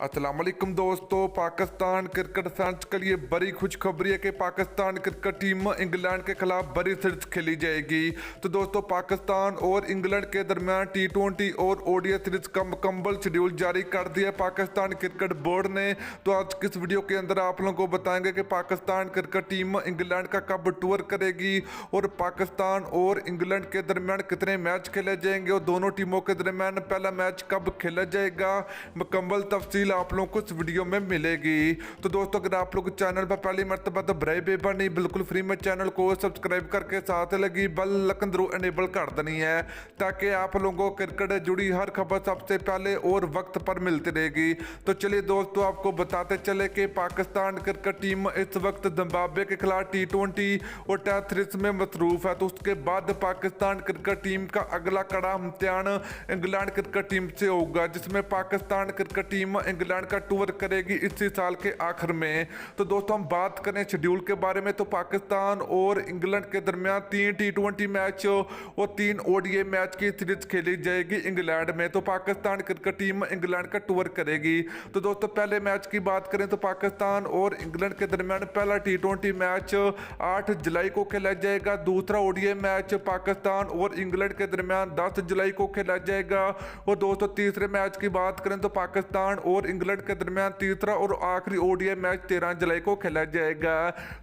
अस्सलाम वालेकुम दोस्तों, पाकिस्तान क्रिकेट फैंस के लिए बड़ी खुशखबरी है कि पाकिस्तान क्रिकेट टीम इंग्लैंड के खिलाफ बड़ी सीरीज खेली जाएगी। तो दोस्तों, पाकिस्तान और इंग्लैंड के दरमियान टी20 और ओडीआई सीरीज का मुकम्मल शेड्यूल जारी कर दिया है पाकिस्तान क्रिकेट बोर्ड ने। तो आज की इस वीडियो के अंदर आप लोगों को बताएंगे कि पाकिस्तान क्रिकेट टीम इंग्लैंड का कब टूर करेगी और पाकिस्तान और इंग्लैंड के दरमियान कितने मैच खेले जाएंगे और दोनों टीमों के दरमियान पहला मैच कब खेला जाएगा। मुकम्मल तफसील आप लोगों को इस वीडियो में मिलेगी। तो दोस्तों, अगर आप लोग चैनल पर पहली मरतबा तो बराए बेबानी बिल्कुल फ्री में चैनल को सब्सक्राइब करके साथ लगी बेल लकन जरूर एनेबल कर देनी है ताकि आप लोगों को क्रिकेट से जुड़ी हर खबर सबसे पहले और वक्त पर मिलती रहेगी। तो चलिए दोस्तों, आपको बताते चले कि पाकिस्तान क्रिकेट टीम इस वक्त जिम्बाब्वे के खिलाफ टी20 और टेस्ट सीरीज में मसरूफ है। तो उसके बाद पाकिस्तान क्रिकेट टीम का अगला कड़ा इम्तिहान इंग्लैंड क्रिकेट टीम से होगा, जिसमें पाकिस्तान क्रिकेट टीम इंग्लैंड का टूर करेगी इसी साल के आखिर में। तो दोस्तों, हम बात करें शेड्यूल के बारे में तो पाकिस्तान और इंग्लैंड के दरमियान 3 टी20 मैच और 3 ओडीआई मैच की सीरीज खेली जाएगी इंग्लैंड में। तो पाकिस्तान क्रिकेट टीम इंग्लैंड का टूर करेगी। तो दोस्तों, पहले मैच की बात करें तो पाकिस्तान और इंग्लैंड के दरमियान पहला टी20 मैच 8 जुलाई को खेला जाएगा। दूसरा ओडीआई मैच पाकिस्तान और इंग्लैंड के दरमियान 10 जुलाई को खेला जाएगा। और दोस्तों, तीसरे मैच की बात करें तो पाकिस्तान और इंग्लैंड के दरमियान तीसरा और आखिरी ओडीआई मैच 13 जुलाई को खेला जाएगा।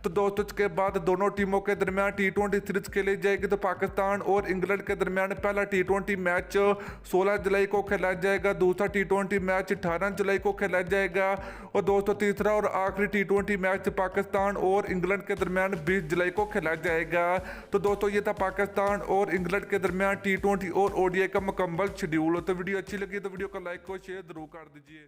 तो दोस्तों, इसके बाद दोनों टीमों के दरमियान टी20 सीरीज खेली जाएगी। तो पाकिस्तान और इंग्लैंड के दरमियान पहला टी20 मैच 16 जुलाई को खेला जाएगा। दूसरा टी20 मैच 18 जुलाई को खेला जाएगा। और दोस्तों, तीसरा और आखिरी टी20 मैच पाकिस्तान और इंग्लैंड के दरमियान 20 जुलाई को खेला जाएगा। तो दोस्तों, ये था पाकिस्तान और इंग्लैंड के दरमियान टी20 और ओडीआई का मुकम्मल शेड्यूल। तो वीडियो अच्छी लगी तो वीडियो को लाइक और शेयर जरूर कर दीजिए।